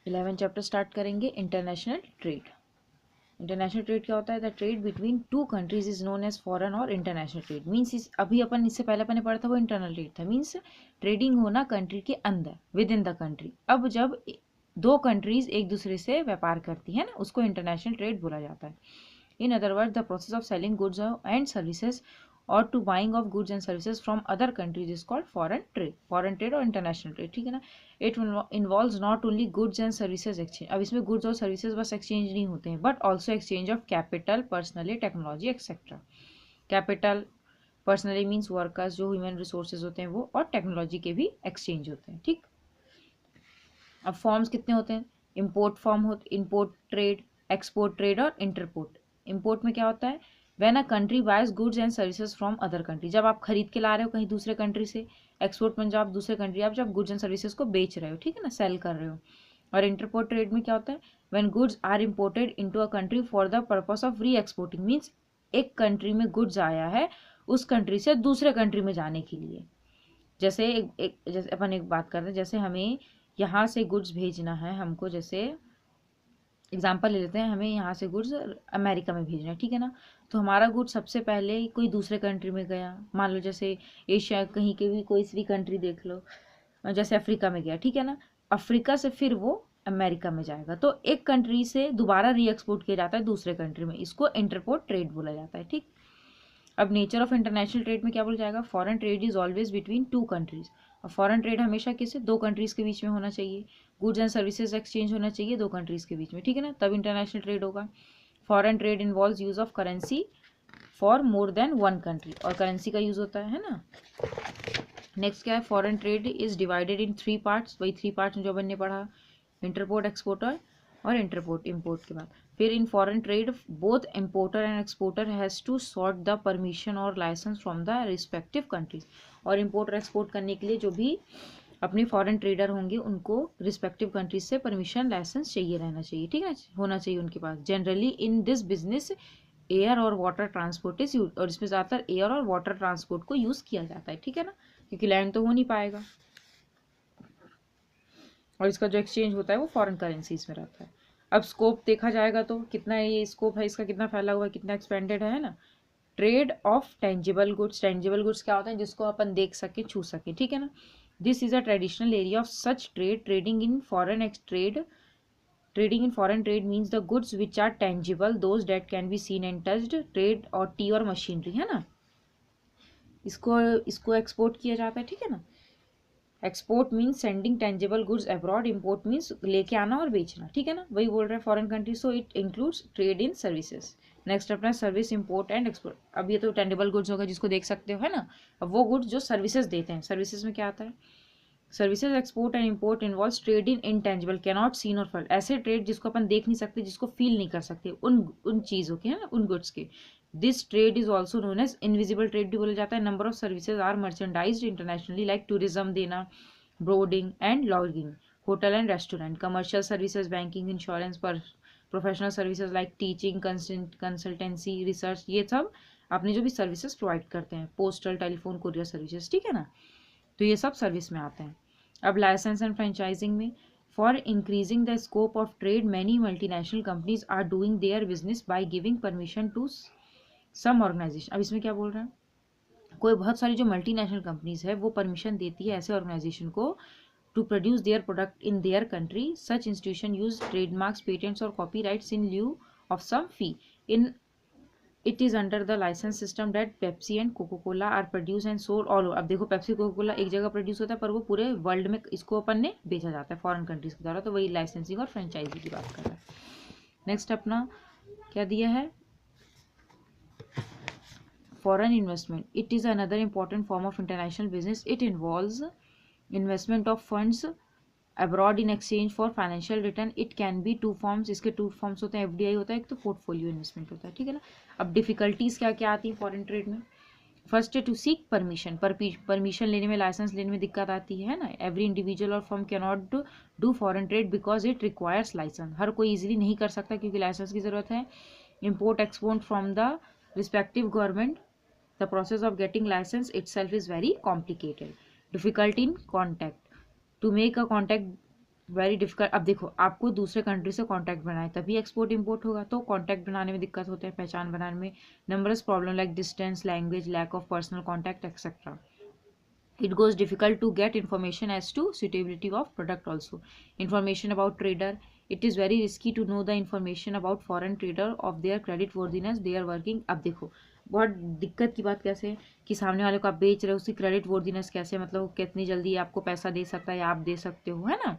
11 chapter start करेंगे। International trade. International trade क्या होता है? The trade between two countries is known as foreign और इंटरनेशनल ट्रेड। मीन्स अभी अपन इससे पहले अपन ने पढ़ा था वो इंटरनल ट्रेड था। मीन्स ट्रेडिंग होना कंट्री के अंदर, विद इन द कंट्री। अब जब दो कंट्रीज एक दूसरे से व्यापार करती है ना, उसको इंटरनेशनल ट्रेड बोला जाता है। In other word the process of selling goods and services और to buying of goods and services from other countries is called foreign trade. Foreign trade और इंटरनेशनल ट्रेड, ठीक है ना। It involves not only goods and services exchange. अब इसमें goods और services बस exchange नहीं होते हैं, but also exchange of capital, personally, technology etcetera. Capital personally means workers, जो ह्यूमन रिसोर्सेज होते हैं वो, और टेक्नोलॉजी के भी एक्सचेंज होते हैं, ठीक। अब फॉर्म्स कितने होते हैं? इम्पोर्ट फॉर्म होते, इम्पोर्ट ट्रेड, एक्सपोर्ट ट्रेड और इंटरपोर्ट। इम्पोर्ट में क्या होता है? When a country boys goods and services from other country, जब आप खरीद के ला रहे हो कहीं दूसरे कंट्री से। एक्सपोर्ट में जब आप दूसरे कंट्री, आप जब गुड्स एंड सर्विसेज को बेच रहे हो, ठीक है ना, सेल कर रहे हो। और इंटरपोर्ट ट्रेड में क्या होता है? When goods are imported into a country for the purpose of re exporting. Means एक कंट्री में गुड्स आया है उस कंट्री से दूसरे कंट्री में जाने के लिए। जैसे जैसे अपन एक बात करते हैं, जैसे हमें यहाँ से गुड्स भेजना है हमको, जैसे एग्जांपल ले लेते हैं, हमें यहाँ से गुड्स अमेरिका में भेजना है, ठीक है ना। तो हमारा गुड्स सबसे पहले कोई दूसरे कंट्री में गया, मान लो जैसे एशिया कहीं के भी कोई सी कंट्री देख लो, जैसे अफ्रीका में गया, ठीक है ना। अफ्रीका से फिर वो अमेरिका में जाएगा, तो एक कंट्री से दोबारा री एक्सपोर्ट किया जाता है दूसरे कंट्री में, इसको इंटरपोर्ट ट्रेड बोला जाता है, ठीक। अब नेचर ऑफ इंटरनेशनल ट्रेड में क्या बोला जाएगा? Foreign trade is always between two countries. और फॉरेन ट्रेड हमेशा किसे? दो कंट्रीज के बीच में होना चाहिए। गुड्स एंड सर्विसेज एक्सचेंज होना चाहिए दो कंट्रीज के बीच में, ठीक है ना, तब इंटरनेशनल ट्रेड होगा। Foreign trade involves use of currency for more than one country, और करेंसी का यूज होता है ना। नेक्स्ट क्या है? Foreign trade is divided in three parts. वही थ्री पार्ट्स जो अपन ने पढ़ा, इंटरपोर्ट, एक्सपोर्टर और इंटरपोर्ट इम्पोर्ट के बाद। फिर in foreign trade both importer and exporter has to sort the permission और licence from the respective countries. और इम्पोर्ट और एक्सपोर्ट करने के लिए जो भी अपने फॉरेन ट्रेडर होंगे उनको रिस्पेक्टिव कंट्रीज से परमिशन, लाइसेंस चाहिए रहना चाहिए, ठीक है, होना चाहिए उनके पास। Generally in this business air और वाटर ट्रांसपोर्ट इज यूज, और इसमें ज़्यादातर एयर और वाटर ट्रांसपोर्ट को यूज़ किया जाता है, ठीक है ना, क्योंकि लैंड तो हो नहीं पाएगा। और इसका जो एक्सचेंज होता है वो फॉरेन करेंसीज में रहता है। अब स्कोप देखा जाएगा तो कितना ये स्कोप है इसका, कितना फैला हुआ है, कितना एक्सपेंडेड है ना। Trade off tangible goods. Tangible goods क्या होता है? जिसको अपन देख सके, छू सके, ठीक है ना। This is a traditional area of such trade. Trading in foreign trade means the goods which are tangible, those that can be seen and touched. Trade और टी और मशीनरी, है ना, इसको इसको एक्सपोर्ट किया जाता है, ठीक है ना। Export means sending tangible goods abroad, import means लेके आना और बेचना, ठीक है ना, वही बोल रहे हैं foreign country. So it includes trade in services. Next अपना सर्विस, इम्पोर्ट एंड एक्सपोर्ट। अब ये तो टेंजिबल गुड्स होगा जिसको देख सकते हो, है ना। अब वो गुड्स जो सर्विसेज देते हैं, सर्विसेज में क्या आता है? Services export and import involves trade in intangible, cannot seen और फील। ऐसे ट्रेड जिसको अपन देख नहीं सकते, जिसको फील नहीं कर सकते, उन चीज़ों के, है ना, उन गुड्स के। This trade is also known as invisible trade भी बोला जाता है। Number of services are merchandised internationally, like tourism देना, boarding and lodging, hotel and restaurant, commercial services, banking, insurance, पर professional services like teaching, consultancy, research, ये सब अपने जो भी सर्विसेज प्रोवाइड करते हैं, पोस्टल, टेलीफोन, कुरियर सर्विसेज, ठीक है ना, तो ये सब सर्विस में आते हैं। अब लाइसेंस एंड फ्रेंचाइजिंग में, for increasing the scope of trade many multinational companies are doing their business by giving permission to some organisation. अब इसमें क्या बोल रहे हैं? कोई बहुत सारी जो मल्टीनेशनल कंपनीज है वो परमिशन देती है ऐसे ऑर्गेनाइजेशन को to produce their product in their country. Such institution use trademarks, patents और copyrights in lieu of some fee. In it is under the licence system that Pepsi and Coca Cola are produce and sold all over. अब देखो, Pepsi, cocoa Cola एक जगह produce होता है पर वो पूरे वर्ल्ड में इसको अपन ने बेचा जाता है फॉरेन कंट्रीज के द्वारा, तो वही लाइसेंसिंग और फ्रेंचाइजी की बात कर रहा है। नेक्स्ट अपना क्या दिया है? Foreign investment. It is another important form of international business. It involves investment of funds abroad in exchange for financial return. It can be two forms. इसके two forms होते हैं, FDI होता है एक, तो पोर्टफोलियो इन्वेस्टमेंट होता है, ठीक है ना। अब डिफिकल्टीज क्या क्या आती है फॉरेन ट्रेड में? फर्स्ट है टू सीक परमिशन। परमिशन लेने में, लाइसेंस लेने में दिक्कत आती है ना। Every individual or firm can not do foreign trade because it requires licence. हर कोई इजीली नहीं कर सकता क्योंकि लाइसेंस की जरूरत है। Import export from the respective government, the process of getting license itself is very complicated. Difficulty in contact. To make a contact very difficult. अब देखो, आपको दूसरे कंट्री से कॉन्टैक्ट बनाए तभी एक्सपोर्ट इंपोर्ट होगा, तो कॉन्टैक्ट बनाने में दिक्कत होते हैं, पहचान बनाने में, numbers problem like distance, language, lack of personal contact etcetera. It goes difficult to get information as to suitability of product also. Information about trader. It is very risky to know the information about foreign trader of their credit worthiness they are working. अब देखो, बहुत दिक्कत की बात कैसे है कि सामने वाले को आप बेच रहे हो, उसकी क्रेडिट वर्दीनेस कैसे, मतलब वो कितनी जल्दी आपको पैसा दे सकता है या आप दे सकते हो, है ना,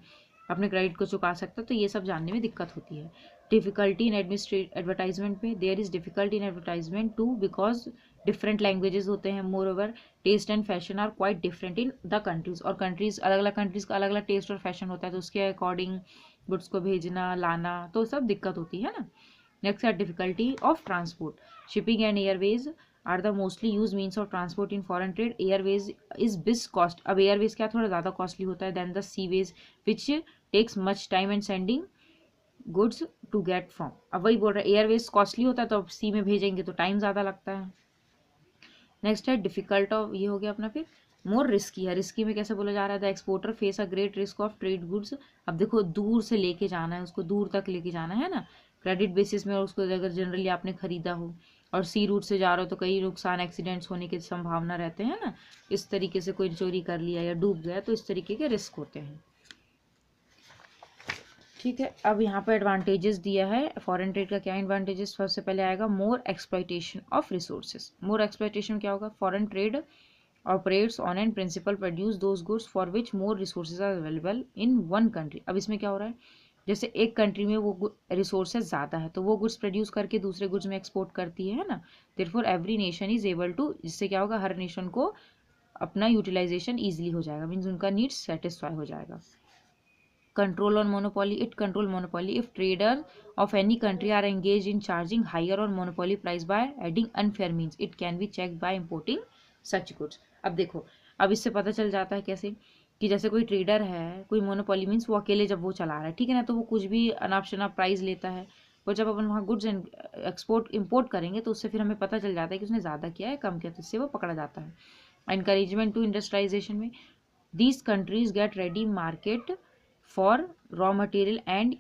अपने क्रेडिट को चुका सकता है, तो ये सब जानने में दिक्कत होती है. डिफिकल्टी इन एडवर्टाइजमेंट में, there is difficulty in advertisement too because different languages होते हैं. Moreover taste and fashion are quite different in the countries, और कंट्रीज अलग अलग कंट्रीज का अलग अलग टेस्ट और फैशन होता है, तो उसके अकॉर्डिंग गुड्स को भेजना लाना तो सब दिक्कत होती है ना. नेक्स्ट है difficulty of transport. Shipping and airways are the mostly use means of transport in foreign trade. Airways is big cost. अब एयरवेज क्या थोड़ा ज़्यादा कॉस्टली होता है then the seaways which takes much time and sending goods to get from. अब वही बोल रहे हैं, एयरवेज कॉस्टली होता है तो अब सी में भेजेंगे तो टाइम ज़्यादा लगता है. नेक्स्ट है डिफिकल्ट ऑफ, ये हो गया अपना. फिर मोर रिस्की है. रिस्की में कैसे बोला जा रहा है, the exporter face a great risk of trade goods. अब देखो, दूर से लेके जाना है उसको, दूर तक लेके जाना है ना, क्रेडिट बेसिस में, और उसको अगर जनरली आपने खरीदा हो और सी रूट से जा रहे हो तो कई नुकसान, एक्सीडेंट्स होने की संभावना रहते हैं ना, इस तरीके से कोई चोरी कर लिया या डूब गया तो इस तरीके के रिस्क होते हैं. ठीक है, अब यहाँ पर एडवांटेजेस दिया है फॉरेन ट्रेड का. क्या एडवांटेजेस, सबसे पहले आएगा more exploitation of resources. More exploitation क्या होगा, foreign trade operates on and principle produce those goods for which more resources are available in one country. अब इसमें क्या हो रहा है, जैसे एक कंट्री में वो रिसोर्सेज ज़्यादा है तो वो गुड्स प्रोड्यूस करके दूसरे गुड्स में एक्सपोर्ट करती है ना. Therefore every nation is able to, जिससे क्या होगा, हर नेशन को अपना यूटिलाइजेशन ईजिली हो जाएगा, मीन्स उनका नीड्स सेटिस्फाई हो जाएगा. Control on monopoly. It control monopoly. If traders of any country are engaged in charging higher or monopoly price by adding unfair means, it can be checked by importing such goods. अब देखो, अब इससे पता चल जाता है कैसे कि जैसे कोई ट्रेडर है, कोई मोनोपोली मीन्स वो अकेले जब वो चला रहा है, ठीक है ना, तो वो कुछ भी अनाप शनाप प्राइस लेता है, और जब अपन वहाँ गुड्स एक्सपोर्ट इम्पोर्ट करेंगे तो उससे फिर हमें पता चल जाता है कि उसने ज़्यादा किया है कम किया, तो इससे वो पकड़ा जाता है. एनकरेजमेंट टू इंडस्ट्रियलाइजेशन में, these countries get ready market for raw material and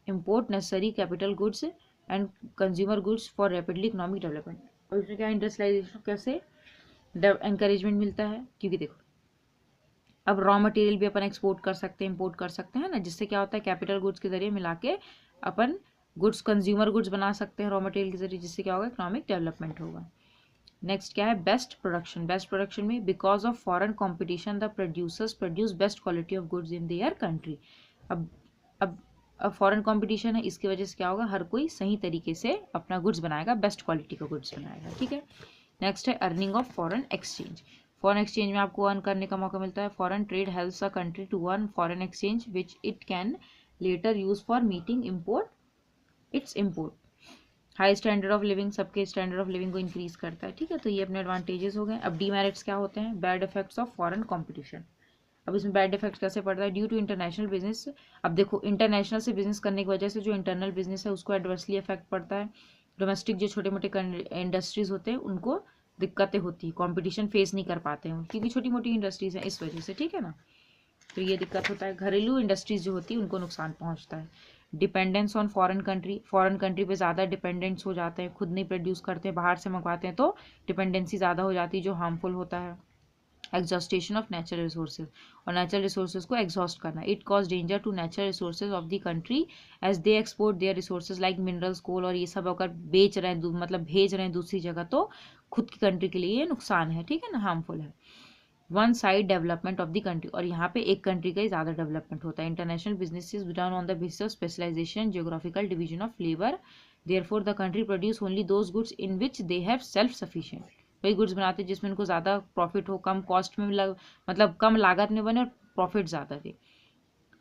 import necessary capital goods and consumer goods for rapidly economic development. और इसमें क्या इंडस्ट्रियलाइजेशन कैसे एनकरेजमेंट मिलता है, क्योंकि देखो अब रॉ मटेरियल भी अपन एक्सपोर्ट कर सकते हैं, इंपोर्ट कर सकते हैं ना, जिससे क्या होता है कैपिटल गुड्स के जरिए मिला के अपन गुड्स कंज्यूमर गुड्स बना सकते हैं रॉ मटेरियल के जरिए, जिससे क्या होगा, इकोनॉमिक डेवलपमेंट होगा. नेक्स्ट क्या है, बेस्ट प्रोडक्शन. बेस्ट प्रोडक्शन में because of foreign competition the producers produce best quality of goods in their country. अब अब फॉरेन कंपटीशन है, इसकी वजह से क्या होगा, हर कोई सही तरीके से अपना गुड्स बनाएगा, बेस्ट क्वालिटी का गुड्स बनाएगा. ठीक है, नेक्स्ट है earning of foreign exchange. Foreign exchange में आपको अर्न करने का मौका मिलता है. Foreign trade helps a country to earn foreign exchange which it can later use for meeting import its import. High standard of living, सबके standard of living को increase करता है. ठीक है, तो ये अपने एडवांटेजेस हो गए. अब डीमेरिट्स क्या होते हैं, bad effects of foreign competition. अब इसमें बैड इफेक्ट्स कैसे पड़ता है, ड्यू टू इंटरनेशनल बिजनेस. अब देखो, इंटरनेशनल से बिजनेस करने की वजह से जो इंटरनल बिजनेस है उसको एडवर्सली इफेक्ट पड़ता है. डोमेस्टिक जो छोटे मोटे इंडस्ट्रीज होते हैं उनको दिक्कतें होती है, कॉम्पिटिशन फेस नहीं कर पाते हैं क्योंकि छोटी मोटी इंडस्ट्रीज हैं, इस वजह से. ठीक है ना, तो ये दिक्कत होता है. घरेलू इंडस्ट्रीज जो होती है उनको नुकसान पहुंचता है. Dependence on foreign country. Foreign country पे ज़्यादा डिपेंडेंट्स हो जाते हैं, खुद नहीं प्रोड्यूस करते हैं, बाहर से मंगवाते हैं, तो डिपेंडेंसी ज़्यादा हो जाती है जो हार्मफुल होता है. एग्जॉस्टेशन ऑफ नेचुरल रिसोर्सेज, और नेचुरल रिसोर्सेज को एग्जॉस्ट करना. It cause danger to natural resources of the country as they export their resources like minerals, coal, और ये सब अगर बेच रहे हैं, मतलब भेज रहे हैं दूसरी जगह, तो खुद की कंट्री के लिए ये नुकसान है. ठीक है ना, हार्मफुल है. One side development of the country, और यहाँ पे एक कंट्री का ही ज़्यादा डेवलपमेंट होता है. International business is done on the basis of specialisation, geographical division of labour. Therefore the country produce only those goods in which they have self sufficient. वही goods बनाते हैं जिसमें उनको ज़्यादा प्रॉफिट हो, कम कॉस्ट में मतलब कम लागत में बने और प्रॉफिट ज़्यादा दे.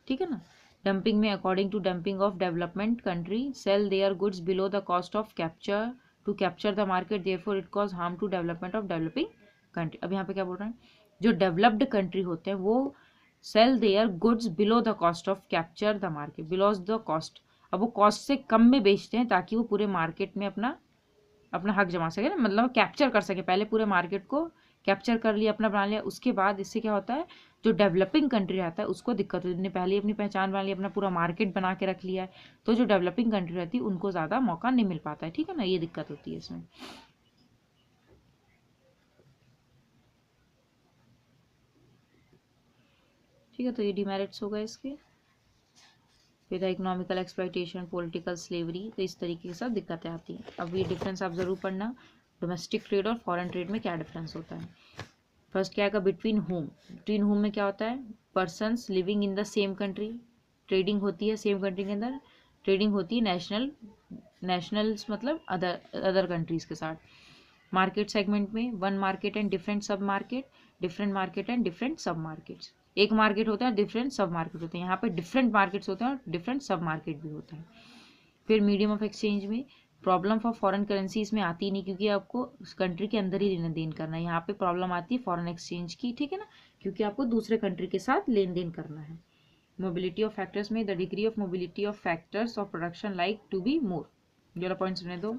ठीक है ना. डंपिंग में, according to dumping of development country sell their goods below the cost of capture to capture the market. Therefore it cause harm to development of developing country. अब यहाँ पे क्या बोल रहे हैं, जो डेवलप्ड कंट्री होते हैं वो sell their goods below the cost of capture the market, below the cost. अब वो कॉस्ट से कम में बेचते हैं ताकि वो पूरे मार्केट में अपना हक जमा सके ना, मतलब कैप्चर कर सके, पहले पूरे मार्केट को कैप्चर कर लिया, अपना बना लिया, उसके बाद इससे क्या होता है, जो डेवलपिंग कंट्री रहता है उसको दिक्कत होती है। उन्होंने पहले अपनी पहचान बना ली, अपना पूरा मार्केट बना के रख लिया है, तो जो डेवलपिंग कंट्री रहती है उनको ज़्यादा मौका नहीं मिल पाता है, ठीक है ना, ये दिक्कत होती है इसमें। ठीक है, तो ये डिमेरिट्स हो गए इसके। फिर इकोनॉमिकल एक्सप्लॉयटेशन, पॉलिटिकल स्लेवरी, तो इस तरीके के सब दिक्कतें आती हैं। अब ये डिफरेंस आप ज़रूर पढ़ना, डोमेस्टिक ट्रेड और फॉरेन ट्रेड में क्या डिफरेंस होता है। फर्स्ट क्या आएगा, बिटवीन होम। बिटवीन होम में क्या होता है, persons living in the same country, trading होती है सेम कंट्री के अंदर, ट्रेडिंग होती है नेशनल्स मतलब अदर कंट्रीज़ के साथ। मार्केट सेगमेंट में वन मार्केट एंड डिफरेंट सब market, different market and different सब मार्केट्स। एक मार्केट होता है, डिफरेंट सब मार्केट होते हैं, यहाँ पे डिफरेंट मार्केट्स होते हैं और डिफरेंट सब मार्केट भी होता है। फिर मीडियम ऑफ एक्सचेंज में प्रॉब्लम फॉर फॉरेन करेंसी इसमें आती नहीं, क्योंकि आपको उस कंट्री के अंदर ही लेन देन करना है। यहाँ पे प्रॉब्लम आती है फॉरेन एक्सचेंज की, ठीक है ना, क्योंकि आपको दूसरे कंट्री के साथ लेन देन करना है। मोबिलिटी ऑफ फैक्टर्स में the degree of mobility of factors of production like to be more, ये पॉइंट्स सुने दो।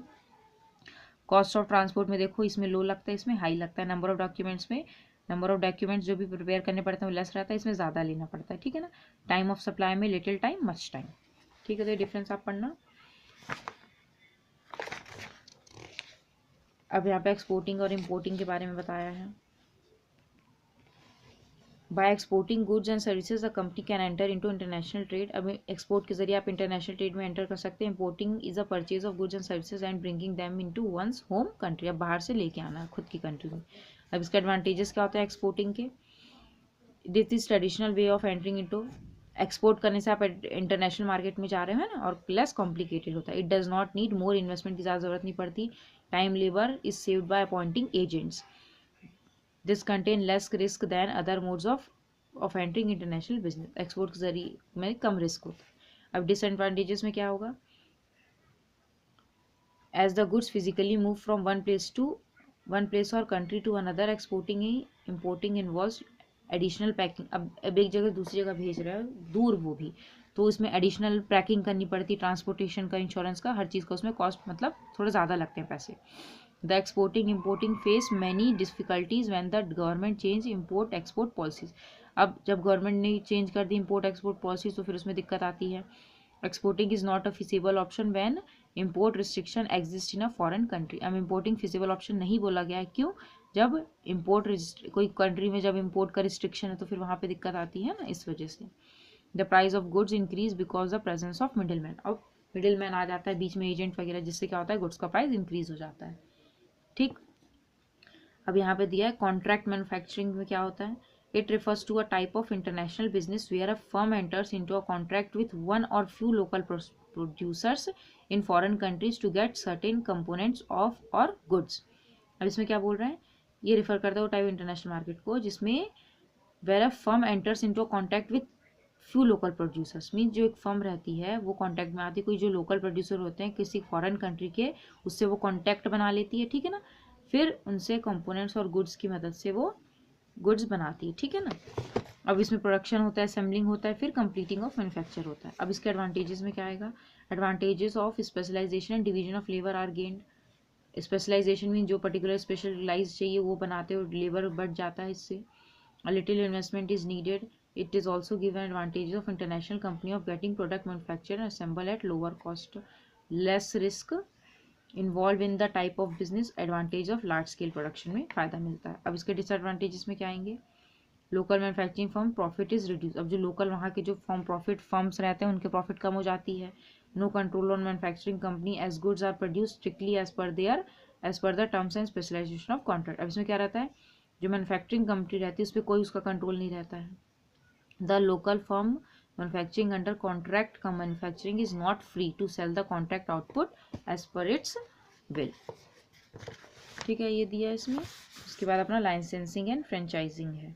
कॉस्ट ऑफ ट्रांसपोर्ट में देखो, इसमें लो लगता है, इसमें हाई लगता है। नंबर ऑफ डॉक्यूमेंट्स में, नंबर ऑफ डॉक्यूमेंट्स जो भी प्रिपेयर करने पड़ते हैं वो लेस रहता है, इसमें ज़्यादा लेना पड़ता है, ठीक है ना। टाइम ऑफ सप्लाई में लिटिल टाइम मच टाइम, ठीक है, तो ये डिफरेंस आप पढ़ना। अब यहाँ पे एक्सपोर्टिंग और इम्पोर्टिंग के बारे में बताया है। By exporting goods and services the company can enter into international trade. अब एक्सपोर्ट के जरिए आप इंटरनेशनल ट्रेड में एंटर कर सकते हैं। Importing is a purchase of goods and services and bringing them into one's home country, अब बाहर से लेके आना है खुद की कंट्री में। अब इसके एडवांटेजेस क्या होता है एक्सपोर्टिंग के, this is traditional way of entering into, export करने से आप इंटरनेशनल मार्केट में जा रहे हो, है ना, और लेस कॉम्प्लिकेटेड होता है। It does not need more investment की ज़्यादा जरूरत नहीं पड़ती। Time labour is saved by appointing agents. This contain less risk than other modes of entering international business. Export के जरिए में कम रिस्क होता है। अब डिसएडवांटेजेस में क्या होगा, as the goods physically move from one place or country to another, exporting ही इम्पोर्टिंग इन्वॉल्व्स एडिशनल पैकिंग। अब एक जगह दूसरी जगह भेज रहा है दूर, वो भी तो इसमें एडिशनल पैकिंग करनी पड़ती, ट्रांसपोर्टेशन का, इंश्योरेंस का, हर चीज़ का उसमें कॉस्ट मतलब थोड़ा ज़्यादा लगते हैं पैसे। The exporting importing face many difficulties when the government change import export policies. अब जब गवर्नमेंट ने चेंज कर दी इम्पोर्ट एक्सपोर्ट पॉलिसीज तो फिर उसमें दिक्कत आती है। Exporting is not a feasible option when import restriction exist in a foreign country. अब इम्पोर्टिंग फिजिबल ऑप्शन नहीं बोला गया है, क्यों, जब इम्पोर्ट कोई कंट्री में जब इम्पोर्ट का रिस्ट्रिक्शन है तो फिर वहाँ पे दिक्कत आती है ना, इस वजह से। The price of goods increase because the presence of middle man. अब मिडिल मैन आ जाता है बीच में, एजेंट वगैरह, जिससे क्या होता है गुड्स का प्राइस इंक्रीज हो जाता है, ठीक। अब यहाँ पे दिया है कॉन्ट्रैक्ट मैन्युफैक्चरिंग में क्या होता है, it refers to a type of international business where a firm enters into a contract with one or few local producers in foreign countries to get certain components of or goods. अब इसमें क्या बोल रहे हैं, ये refer करता है वो टाइप इंटरनेशनल मार्केट को जिसमें where a firm enters into contact with few local producers, mean जो एक फर्म रहती है वो कॉन्टैक्ट में आती है, कोई जो लोकल प्रोड्यूसर होते हैं किसी फॉरेन कंट्री के, उससे वो कॉन्टैक्ट बना लेती है, ठीक है ना, फिर उनसे कंपोनेंट्स और गुड्स की मदद से वो गुड्स बनाती है, ठीक है ना। अब इसमें प्रोडक्शन होता है, असेंबलिंग होता है, फिर कंप्लीटिंग ऑफ मैन्युफैक्चर होता है। अब इसके एडवांटेजेस में क्या आएगा, advantages of specialisation and division of labour are gained. Specialisation mean जो पर्टिकुलर स्पेशलाइज चाहिए वो बनाते हो, लेबर बढ़ जाता है इससे। A little investment is needed. It is also given advantages of international company of getting product manufactured and assembled at lower cost. Less risk involved in the type of business. Advantage of large scale production में फ़ायदा मिलता है। अब इसके disadvantages में क्या आएंगे, local manufacturing firm profit is reduce. अब जो लोकल वहाँ के जो फर्म्स रहते हैं उनके प्रॉफिट कम हो जाती है। No control on manufacturing company as goods are produce strictly as per the terms and specialisation of contract. अब इसमें क्या रहता है, जो मैन्युफैक्चरिंग कंपनी रहती है उस पर कोई उसका कंट्रोल नहीं रहता है। The local firm manufacturing under contract का manufacturing is not free to sell the contract output as per its will, ठीक है, ये दिया है इसमें। उसके बाद अपना लाइसेंसिंग एंड फ्रेंचाइजिंग है।